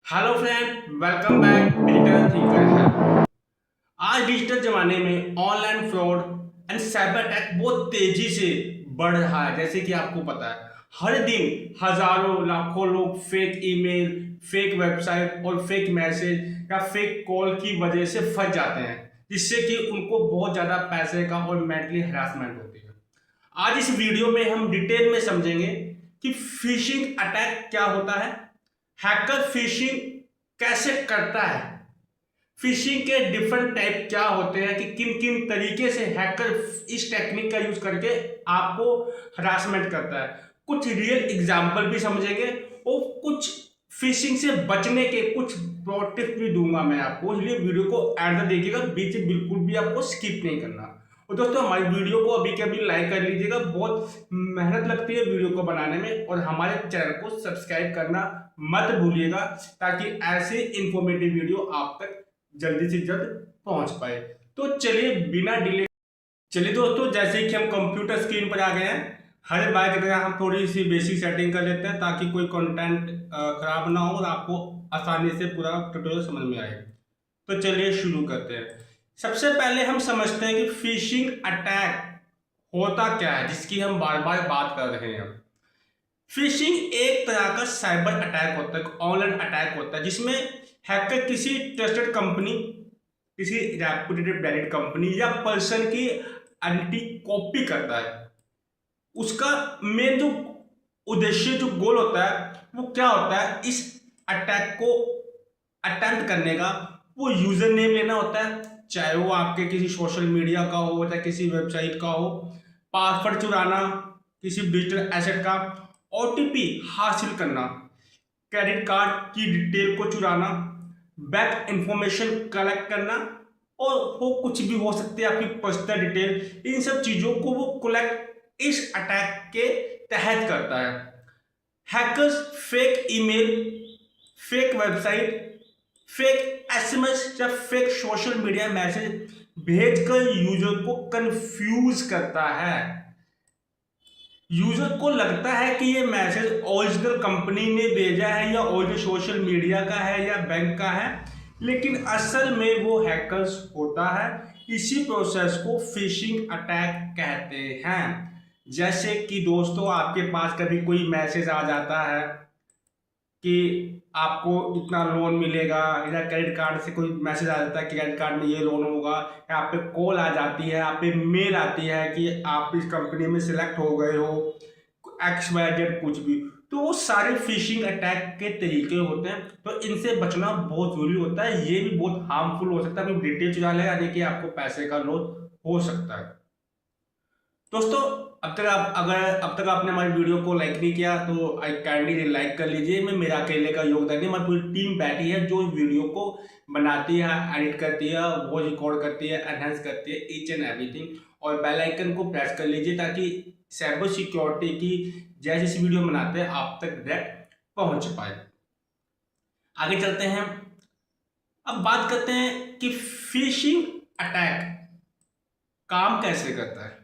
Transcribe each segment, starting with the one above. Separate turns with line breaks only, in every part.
Hello friend, welcome back digital thinker है। आज digital जमाने में online fraud and cyber attack बहुत तेजी से बढ़ रहा है। जैसे कि आपको पता है, हर दिन हजारों लाखों लोग फेक ईमेल, फेक वेबसाइट और फेक मैसेज या फेक कॉल की वजह से फंस जाते हैं, जिससे कि उनको बहुत ज्यादा पैसे का और मेंटली हरासमेंट होती है। आज इस वीडियो में हम डिटेल में समझेंगे कि फिशिंग अटैक क्या होता है, हैकर फिशिंग कैसे करता है, फिशिंग के डिफरेंट टाइप क्या होते हैं, कि किन किन तरीके से हैकर इस टेक्निक का यूज करके आपको हरासमेंट करता है। कुछ रियल एग्जांपल भी समझेंगे और कुछ फिशिंग से बचने के कुछ प्रो टिप भी दूंगा मैं आपको, इसलिए वीडियो को एंड तक देखिएगा, बीच में बिल्कुल भी आपको स्किप नहीं करना। और दोस्तों, हमारी वीडियो को अभी के अभी लाइक कर लीजिएगा, बहुत मेहनत लगती है वीडियो को बनाने में, और हमारे चैनल को सब्सक्राइब करना मत भूलिएगा, ताकि ऐसे इंफॉर्मेटिव वीडियो आप तक जल्दी से जल्द पहुंच पाए। तो चलिए बिना डिले, चलिए दोस्तों, जैसे कि हम कंप्यूटर स्क्रीन पर आ गए हैं, हर बार की तरह हम थोड़ी सी बेसिक सेटिंग कर लेते हैं, ताकि कोई कंटेंट खराब ना हो और आपको आसानी से पूरा ट्यूटोरियल समझ में आए। तो चलिए शुरू करते हैं। सबसे पहले हम समझते हैं कि फिशिंग अटैक होता क्या है, जिसकी हम बार बार बात कर रहे हैं। फिशिंग एक तरह का साइबर अटैक होता है, ऑनलाइन अटैक होता है, जिसमें हैकर किसी ट्रस्टेड कंपनी, किसी रेपुटेड ब्रांडेड कंपनी या पर्सन की आइडेंटिटी कॉपी करता है। उसका मेन जो उद्देश्य, जो गोल होता है, वो क्या होता है, इस अटैक को अटेम्प्ट करने का, वो यूजर नेम लेना होता है, चाहे वो आपके किसी सोशल मीडिया का हो, चाहे किसी वेबसाइट का हो, पासवर्ड चुराना किसी डिजिटल एसेट का, ओटीपी हासिल करना, क्रेडिट कार्ड की डिटेल को चुराना, बैंक इंफॉर्मेशन कलेक्ट करना, और वो कुछ भी हो सकती है, आपकी पर्सनल डिटेल, इन सब चीजों को वो कलेक्ट इस अटैक के तहत करता है। Hackers fake email, fake website, fake SMS या फेक सोशल मीडिया मैसेज भेजकर यूजर को कंफ्यूज करता है। यूजर को लगता है कि ये मैसेज ओरिजिनल कंपनी ने भेजा है, या ओरिजिनल सोशल मीडिया का है, या बैंक का है, लेकिन असल में वो हैकर्स होता है। इसी प्रोसेस को फिशिंग अटैक कहते हैं। जैसे कि दोस्तों, आपके पास कभी कोई मैसेज आ जाता है कि आपको इतना लोन मिलेगा, या क्रेडिट कार्ड से कोई मैसेज आ जाता है कि क्रेडिट कार्ड में ये लोन होगा, या आप पे कॉल आ जाती है, आप पे मेल आती है कि आप इस कंपनी में सिलेक्ट हो गए हो, एक्स वाई जेड कुछ भी, तो वो सारे फिशिंग अटैक के तरीके होते हैं। तो इनसे बचना बहुत जरूरी होता है, ये भी बहुत हार्मफुल हो सकता है, अपनी डिटेल चुरा लेगा, यानी कि आपको पैसे का लॉस हो सकता है। दोस्तों, अब तक आपने हमारी वीडियो को लाइक नहीं किया, तो आई काइंडली लाइक कर लीजिए। मैं मेरा अकेले का योगदान नहीं, हमारी पूरी टीम बैठी है जो वीडियो को बनाती है, एडिट करती है, वो रिकॉर्ड करती है, एनहेंस करती है, ईच एंड एवरीथिंग। और बेल आइकन को प्रेस कर लीजिए, ताकि साइबर सिक्योरिटी की जैसी जैसी वीडियो बनाते हैं आप तक डायरेक्ट पहुंच पाए। आगे चलते हैं, अब बात करते हैं कि फिशिंग अटैक काम कैसे करता है।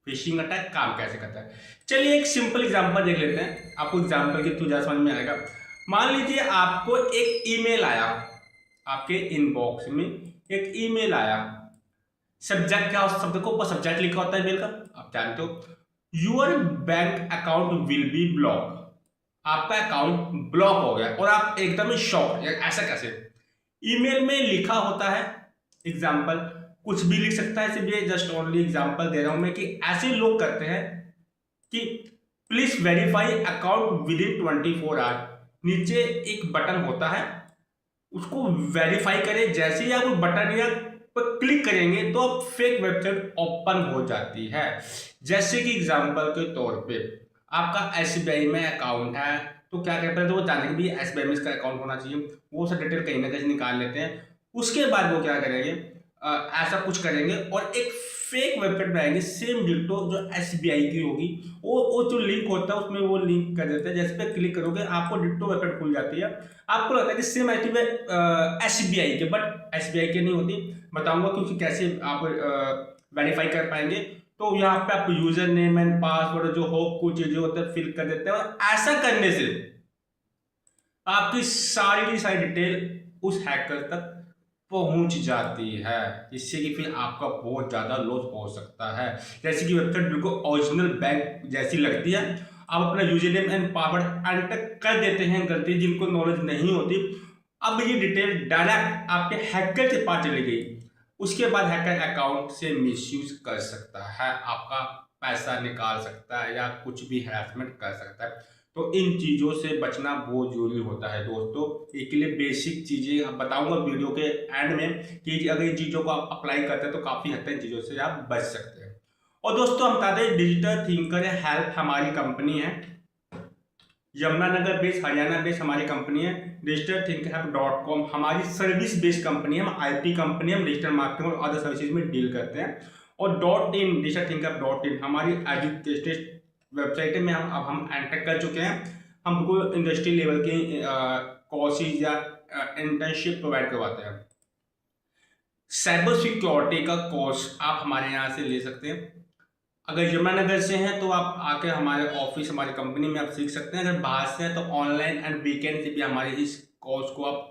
फिशिंग अटैक काम कैसे करता है, चलिए एक सिंपल एग्जांपल देख लेते हैं, आपको एग्जांपल के थ्रू ज्यादा समझ में आएगा। मान लीजिए आपको एक ईमेल आया, आपके इनबॉक्स में एक ईमेल आया। सब्जेक्ट क्या, उस शब्द को ऊपर सब्जेक्ट लिखा होता है मेल का, आप जानते हो, your bank account will be block. आपका अकाउंट ब्लॉक हो गया और आप एकदम ही शॉक, ऐसा कैसे। ईमेल में लिखा होता है एग्जाम्पल, कुछ भी लिख सकता है, इसलिए जस्ट ओनली एग्जाम्पल दे रहा हूं मैं, कि ऐसे लोग करते हैं कि please verify account within 24 hour. नीचे एक बटन होता है, उसको वेरीफाई करें, जैसे ही आप उस बटन या पर क्लिक करेंगे तो अब फेक वेबसाइट ओपन हो जाती है। जैसे कि एग्जांपल के तौर पे आपका एसबीआई में अकाउंट है, तो क्या करते हैं, तो वो जानते हैं कि एसबीआई में इसका अकाउंट होना चाहिए, वो सब डिटेल कहीं ना कहीं निकाल लेते हैं। उसके बाद वो क्या करेंगे, ऐसा कुछ करेंगे और एक फेक वेबसाइट बनाएंगे, सेम डिटो जो एसबीआई की होगी, वो जो लिंक होता है उसमें वो लिंक कर देते हैं, जैसे पे क्लिक करोगे आपको डिटो वेबसाइट खुल जाती है। आपको लगता है कि सेम एक्टिव है एसबीआई के, बट एसबीआई के नहीं होती, बताऊंगा क्योंकि कैसे आप वेरीफाई कर पाएंगे। तो यहाँ पे आप यूजर नेम एंड पासवर्ड जो हो कुछ चीजें होते हैं फिल कर देते हैं, और ऐसा करने से आपकी सारी की सारी डिटेल उस हैकर तक पहुंच जाती है, जिससे कि फिर आपका बहुत ज़्यादा लॉस हो सकता है। जैसे कि वेबसाइट बिल्कुल ओरिजिनल बैंक जैसी लगती है, आप अपना user name and password enter कर देते हैं, गलती जिनको नॉलेज नहीं होती। अब ये डिटेल डायरेक्ट आपके हैकर के पास चली गई, उसके बाद हैकर अकाउंट से मिसयूज कर सकता है, आपका पैसा निकाल सकता है या कुछ भी हैरेसमेंट कर सकता है। तो इन चीज़ों से बचना बहुत जरूरी होता है दोस्तों। इसके लिए बेसिक चीज़ें आप बताऊंगा वीडियो के एंड में कि अगर इन चीज़ों को आप अप्लाई करते हैं तो काफ़ी हद तक इन चीज़ों से आप बच सकते हैं। और दोस्तों हम बता दें, डिजिटल थिंकर हेल्प हमारी कंपनी है, यमुनानगर बेस्ड हरियाणा बेस्ड हमारी कंपनी है। डिजिटल थिंकहब.com हमारी सर्विस बेस्ड कंपनी है, हम आईटी कंपनी है, हम डिजिटल मार्केटिंग और अदर सर्विसेज में डील करते हैं। और .in डिजिटल थिंकहब.in हमारी एजुकेटेड वेबसाइट में हम एंटर कर चुके हैं। हमको इंडस्ट्री लेवल के कोर्सेज या इंटर्नशिप प्रोवाइड करवाते हैं। साइबर सिक्योरिटी का कोर्स आप हमारे यहाँ से ले सकते हैं। अगर यमुनानगर से हैं तो आप आके हमारे ऑफिस हमारी कंपनी में आप सीख सकते हैं। अगर बाहर से हैं तो ऑनलाइन एंड वीकेंड से भी हमारे इस कोर्स को आप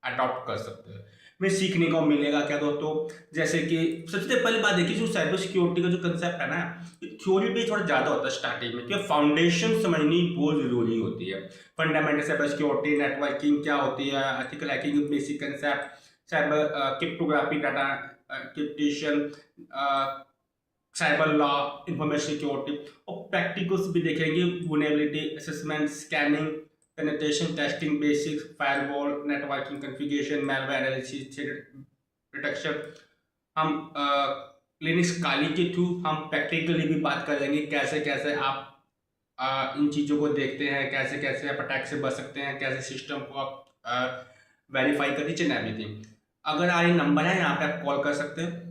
अडॉप्ट कर सकते हैं। में सीखने को मिलेगा क्या दोस्तों, जैसे कि सबसे पहली बात देखिए, जो साइबर सिक्योरिटी का जो कंसेप्ट है ना, थ्योरी भी थोड़ा ज़्यादा होता है स्टार्टिंग में, क्योंकि फाउंडेशन समझनी बहुत ज़रूरी होती है। फंडामेंटल साइबर सिक्योरिटी, नेटवर्किंग क्या होती है, ethical hacking basic concept, cyber cryptography, data encryption, cyber law, information security, और प्रैक्टिकल्स भी देखेंगे, vulnerability assessment, scanning, penetration testing basics, firewall, networking configuration, malware analysis, detection. हम लिनक्स काली के थ्रू हम practically भी बात करेंगे, कैसे कैसे आप इन चीज़ों को देखते हैं, कैसे कैसे आप अटैक से बच सकते हैं, कैसे सिस्टम को आप वेरीफाई कर दीजिए एंड एवरीथिंग। अगर आई नंबर है यहाँ पे आप कॉल कर सकते हैं,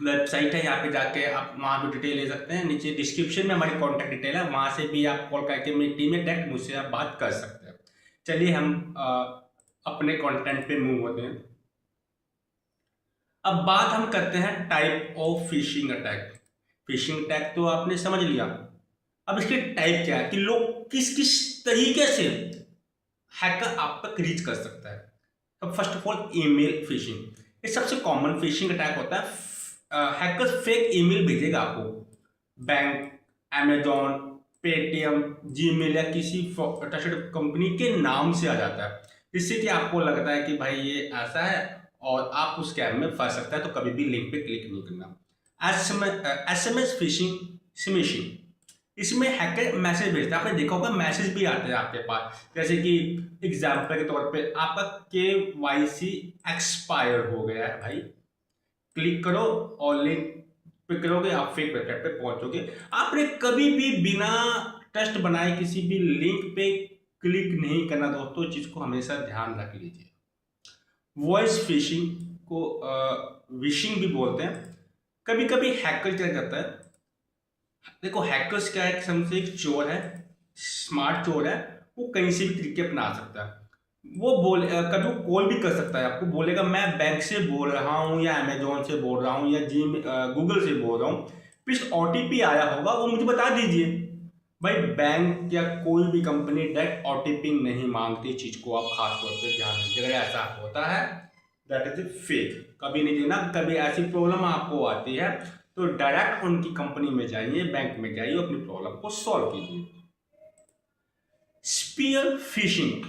वेबसाइट है यहाँ पे जाके आप वहाँ पे डिटेल ले सकते हैं, नीचे डिस्क्रिप्शन में हमारी कॉन्टैक्ट डिटेल है, वहाँ से भी आप कॉल करके मेरी टीम में डायरेक्ट मुझसे आप बात कर सकते हैं। चलिए हम अपने कंटेंट पे मूव होते हैं। अब बात हम करते हैं type of phishing attack. Phishing attack तो आपने समझ लिया, अब इसके टाइप क्या है कि लोग किस किस तरीके से हैकर आप तक रीच कर सकता है। अब first of all email fishing, ये सबसे कॉमन फिशिंग अटैक होता है। हैकर्स फेक ईमेल भेजेगा आपको, बैंक, अमेजॉन, पेटीएम, जीमेल या किसी ट्रस्टेड कंपनी के नाम से आ जाता है, जिससे कि आपको लगता है कि भाई ये ऐसा है और आप उस स्कैम में फंस सकता है, तो कभी भी लिंक पे क्लिक नहीं करना। एसएमएस फिशिंग स्मिशिंग, इसमें हैकर मैसेज भेजता है, आपने देखा होगा मैसेज भी आते हैं आपके पास, जैसे कि एग्जाम्पल के तौर पे आपका KYC एक्सपायर हो गया है भाई, क्लिक करो और लिंक पे करोगे आप फेक वेबसाइट पे पहुंचोगे। आपने कभी भी बिना ट्रस्ट बनाए किसी भी लिंक पे क्लिक नहीं करना दोस्तों, चीज को हमेशा ध्यान रख लीजिए। वॉइस फिशिंग को विशिंग भी बोलते हैं। कभी कभी हैकर क्या करता है, देखो हैकर्स क्या है, किस्म से एक चोर है, स्मार्ट चोर है, वो कहीं से भी तरीके अपना सकता है। वो कभी वो कॉल भी कर सकता है आपको, बोलेगा मैं बैंक से बोल रहा हूँ या अमेजोन से बोल रहा हूँ या गूगल से बोल रहा हूँ, प्लीज OTP आया होगा वो मुझे बता दीजिए। भाई बैंक या कोई भी कंपनी डायरेक्ट OTP नहीं मांगती, चीज को आप खास तौर पर ध्यान दीजिए। अगर ऐसा होता है दैट इज फेक, कभी नहीं देना। कभी ऐसी प्रॉब्लम आपको आती है तो डायरेक्ट उनकी कंपनी में जाइए, बैंक में जाइए, अपनी प्रॉब्लम को सॉल्व कीजिए। स्पीयर फिशिंग,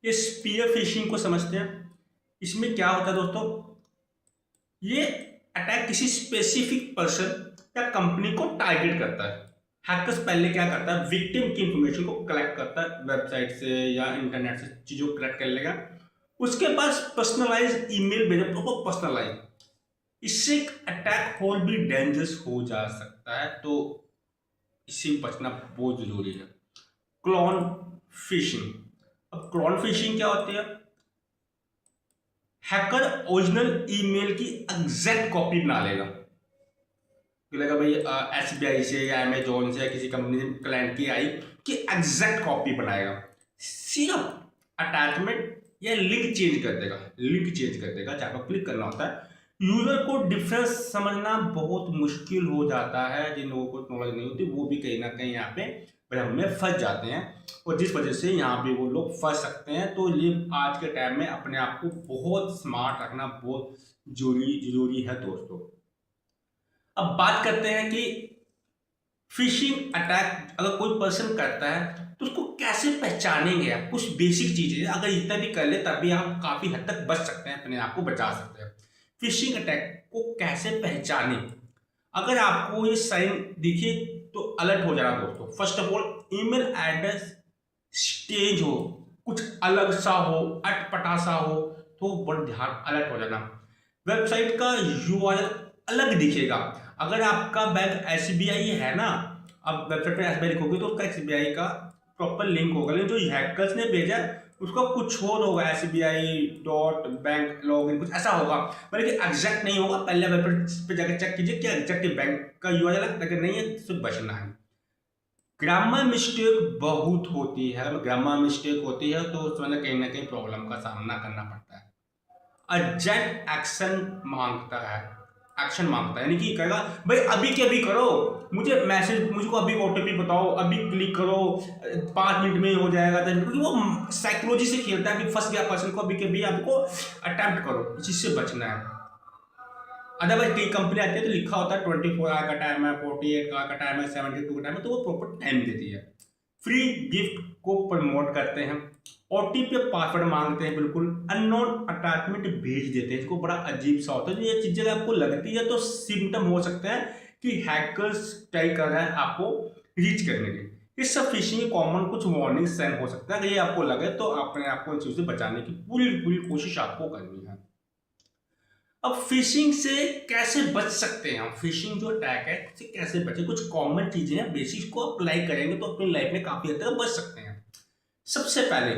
ये स्पीयर फिशिंग को समझते हैं। इसमें क्या होता है दोस्तों, ये अटैक किसी स्पेसिफिक पर्सन या कंपनी को टारगेट करता है। हैकर्स पहले क्या करता है, विक्टिम की इंफॉर्मेशन को कलेक्ट करता है, वेबसाइट से या इंटरनेट से चीजों को कलेक्ट कर लेगा, उसके पास पर्सनलाइज ईमेल भेजे, प्रॉपर पर्सनलाइज। इससे अटैक और भी डेंजरस हो जा सकता है, तो इससे बचना बहुत जरूरी है। क्लोन फिशिंग, अब क्लोन फिशिंग क्या होती है, हैकर ओरिजिनल ईमेल की एग्जैक्ट कॉपी बना लेगा, भाई SBI से या अमेजोन से या किसी कंपनी से क्लाइंट की आई कि एग्जैक्ट कॉपी बनाएगा, सिर्फ अटैचमेंट या लिंक चेंज कर देगा, जहां पर क्लिक करना होता है। यूजर को डिफरेंस समझना बहुत मुश्किल हो जाता है, जिन लोगों को नॉलेज नहीं होती वो भी कहीं ना कहीं यहाँ पे भ्रम में फंस जाते हैं और जिस वजह से यहाँ पे वो लोग फंस सकते हैं। तो ये आज के टाइम में अपने आप को बहुत स्मार्ट रखना बहुत जरूरी है दोस्तों। अब बात करते हैं कि फिशिंग अटैक अगर कोई पर्सन करता है तो उसको कैसे पहचानेंगे आप। कुछ बेसिक चीजें अगर इतना भी कर ले तब भी आप काफी हद तक बच सकते हैं, अपने आप को बचा सकते हैं। फिशिंग अटैक को कैसे पहचाने, अगर आपको ये साइन दिखे तो अलर्ट हो जाना दोस्तों। First of all, email address stage हो, कुछ अलग सा हो, अटपटा सा हो तो बड़ा ध्यान अलर्ट हो जाना। वेबसाइट का यूआरएल अलग दिखेगा। अगर आपका बैंक एसबीआई है ना, अब वेबसाइट पे एसबीआई लिखोगे तो उसका एसबीआई का प्रॉपर लिंक होगा, लेकिन जो हैकर्स ने भेजा उसका कुछ और होगा, SBI.बैंक लॉगिन कुछ ऐसा होगा, मतलब एग्जैक्ट नहीं होगा। पहले वेबसाइट पे जाकर चेक कीजिए क्या एग्जैक्ट बैंक का यूआरएल है, अगर नहीं है तो बचना है। ग्रामर मिस्टेक बहुत होती है, अगर ग्रामर मिस्टेक होती है तो उसमें ना कहीं प्रॉब्लम का सामना करना पड़ता है। अर्जेंट एक्शन मांगता है, यानी कि कहेगा भाई अभी के अभी करो, मुझको अभी ओटीपी बताओ, अभी क्लिक करो, 5 मिनट में हो जाएगा। तो क्योंकि वो साइकोलॉजी से खेलता है कि फंस गया पर्सन को, अभी के अभी आपको अटेम्प्ट करो, जिससे बचना है। अदरवाइज कई कंपनी आती है तो लिखा होता है 24 आवर का टाइम है, 48 आवर का टाइम है, 72 का टाइम है, तो वो प्रॉपर टाइम देती है। फ्री गिफ्ट को प्रमोट करते हैं, ओटीपी पासवर्ड मांगते हैं, बिल्कुल अननोन अटैचमेंट भेज देते हैं, इसको बड़ा अजीब सा होता है। ये चीजें आपको लगती है तो सिम्टम हो सकते हैं कि हैकर्स ट्राई कर रहे हैं आपको रीच करने के। इस सब फिशिंग कॉमन कुछ वार्निंग साइन हो सकता है। अगर ये आपको लगे तो अपने आप को इन चीजों से बचाने की पूरी कोशिश आपको करनी है। अब फिशिंग से कैसे बच सकते हैं हम, फिशिंग जो अटैक है इससे कैसे बचे, कुछ कॉमन चीजें हैं, बेसिक्स को अप्लाई करेंगे तो अपनी लाइफ में काफी हद तक बच सकते हैं। सबसे पहले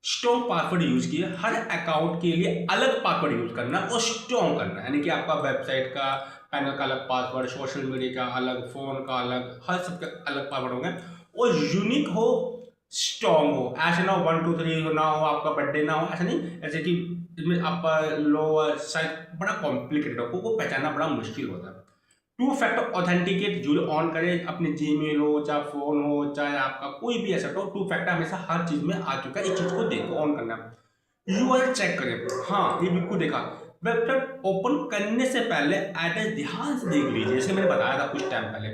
स्ट्रॉन्ग पासवर्ड यूज किए, हर अकाउंट के लिए अलग पासवर्ड यूज करना और स्ट्रॉन्ग करना, यानी कि आपका वेबसाइट का पैनल का अलग पासवर्ड, सोशल मीडिया का अलग, फोन का अलग, हर सबके अलग पासवर्ड होंगे और यूनिक हो, स्ट्रॉन्ग हो। ऐसे ना हो 1 2 3 ना हो, आपका बर्थडे ना हो, ऐसा नहीं, ऐसे कि इसमें आपका लोअर साइड बड़ा कॉम्प्लिकेटेड हो, को पहचानना बड़ा मुश्किल होता है। 2 फैक्टर ऑथेंटिकेट जो ऑन करें, अपने जीमेल हो, चाहे फोन हो, चाहे आपका कोई भी एसेट हो, 2 फैक्टर हमेशा हर चीज में आ चुका है, इस चीज को देखो ऑन करना। यूआरएल चेक करें, हाँ ये बिल्कुल देखा। वेबसाइट ओपन करने से पहले एड्रेस ध्यान से देख लीजिए, जैसे मैंने बताया था कुछ टाइम पहले।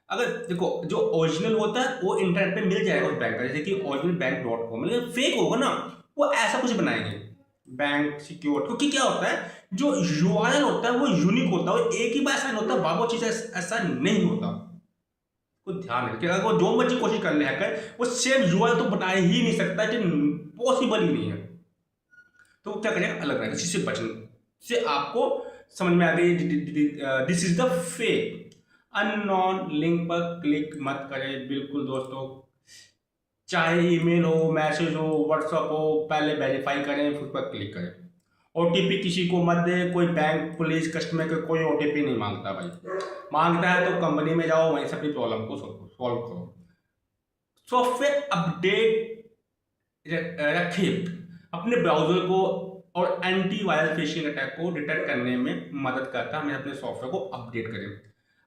अगर देखो जो ओरिजिनल होता है वो इंटरनेट पे मिल जाएगा उस बैंक का, जैसे कि originalbank.com, लेकिन फेक होगा ना वो ऐसा कुछ बनाएंगे बैंक सिक्योर, क्योंकि क्या होता है जो यूआरएल होता है वो यूनिक होता है, वो एक ही बार साइन होता है, बाबू चीज ऐसा नहीं होता। को ध्यान रखिए, अगर वो जो मर्जी कोशिश कर ले हैकर, वो सेम यूआरएल तो बना ही नहीं सकता, पॉसिबल ही नहीं है। तो क्या करें, अलग रहेगा, इससे बचने से आपको समझ में आ गई this is the fake. Unknown link पर क्लिक मत करें बिल्कुल दोस्तों, चाहे ईमेल हो, मैसेज हो, व्हाट्सएप हो, पहले वेरीफाई करें फिर पर क्लिक करें। ओटीपी किसी को मत दे, कोई बैंक पुलिस कस्टमर का कोई ओटीपी नहीं मांगता भाई, मांगता है तो कंपनी में जाओ, वहीं से अपनी प्रॉब्लम को सॉल्व करो। सॉफ्टवेयर अपडेट रखिए, अपने ब्राउजर को और एंटीवायरस फिशिंग अटैक को डिटेक्ट करने में मदद करता है, हमें अपने सॉफ्टवेयर को अपडेट करें।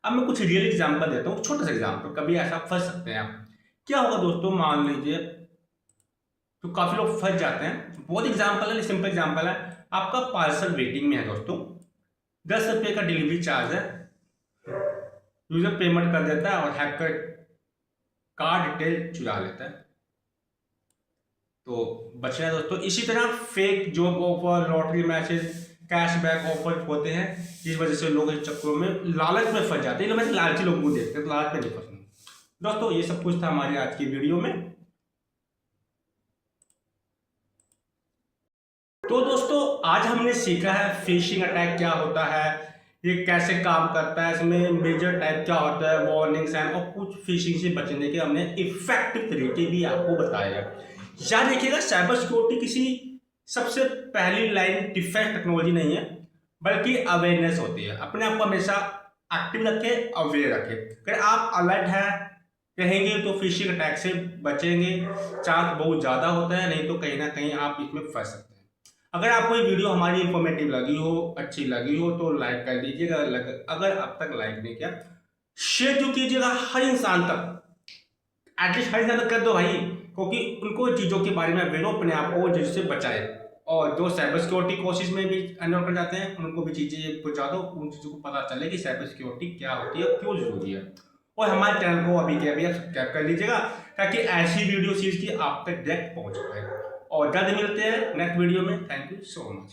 अब मैं कुछ रियल एग्जांपल देता हूँ, छोटा सा एग्जांपल, कभी ऐसा फंस सकते हैं आप। क्या होगा दोस्तों, मान लीजिए तो काफी लोग फंस जाते हैं, बहुत एग्जांपल है, सिंपल एग्जांपल है। आपका पार्सल वेटिंग में है दोस्तों, 10 रुपये का डिलीवरी चार्ज है, यूजर पेमेंट कर देता है और हैकर कार्ड डिटेल चुरा लेता है, तो बचना है दोस्तों। इसी तरह fake job offer, lottery message, cashback offer होते हैं, जिस वजह से लोग इस चक्करों में लालच में फंस जाते हैं। वैसे लालची लोगों को देखते हैं तो लालच में नहीं फंसना दोस्तों। ये सब कुछ था हमारी आज की वीडियो में। तो दोस्तों आज हमने सीखा है फिशिंग अटैक क्या होता है, ये कैसे काम करता है, इसमें मेजर टाइप क्या होता है, वार्निंग साइन, और कुछ फिशिंग से बचने के हमने इफेक्टिव तरीके भी आपको बताए हैं। याद रखिएगा, साइबर सिक्योरिटी किसी सबसे पहली लाइन डिफेंस टेक्नोलॉजी नहीं है, बल्कि अवेयरनेस होती है। अपने आप को हमेशा एक्टिव रखें, अवेयर रखें। अगर आप अलर्ट है रहेंगे तो फिशिंग अटैक से बचेंगे, चांस बहुत ज़्यादा होता है, नहीं तो कहीं ना कहीं आप इसमें फंस सकते हैं। अगर आपको ये वीडियो हमारी इंफॉर्मेटिव लगी हो, अच्छी लगी हो तो लाइक कर दीजिएगा, अगर अब तक लाइक नहीं किया शेयर जो कीजिएगा हर इंसान तक, एटलीस्ट हर मदद कर दो भाई, क्योंकि उनको चीज़ों के बारे में बेरो अपने आप को जिससे बचाए। और जो साइबर सिक्योरिटी कोर्सेज में भी एनरोल कर जाते हैं उनको भी चीज़ें पहुँचा दो, उन चीज़ों को पता चले कि साइबर सिक्योरिटी क्या होती है, क्यों जरूरी है। और हमारे चैनल को अभी के अभी आप सब्सक्राइब कर लीजिएगा ताकि ऐसी वीडियो सीरीज की आप तक डायरेक्ट पहुँच पाए। और जल्द मिलते हैं नेक्स्ट वीडियो में। Thank you so much.